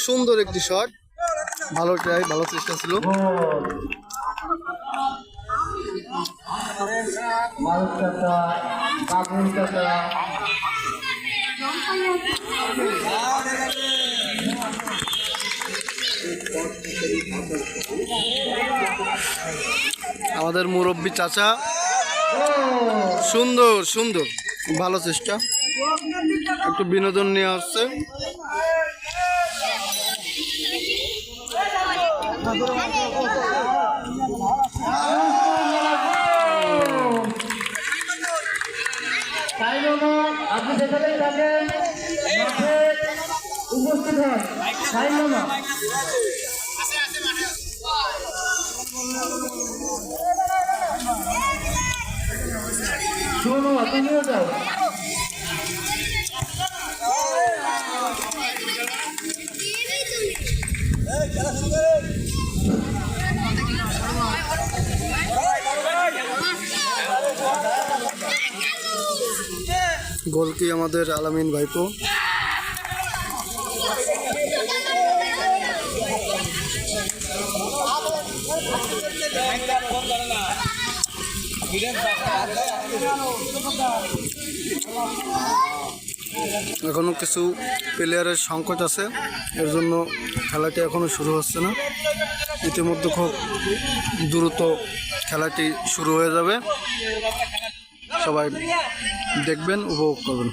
সুন্দর একটি শট, ভালো ট্রাই, ভালো চেষ্টা ছিল। আমাদের মুরব্বী চাচা, সুন্দর সুন্দর, ভালো চেষ্টা, একটু বিনোদন নিয়ে আসছে। আপনি যেখানেই থাকেন মাঠে উপস্থিত হন। শোনো, তুমিও যাও। গোল কি আমাদের আলামিন ভাইপো। এখনো কিছু প্লেয়ারের সংকট আছে, এর জন্য খেলাটি এখনো শুরু হচ্ছে না। ইতিমধ্যে খুব দ্রুত খেলাটি শুরু হয়ে যাবে, সবাই দেখবেন, উপভোগ করবেন।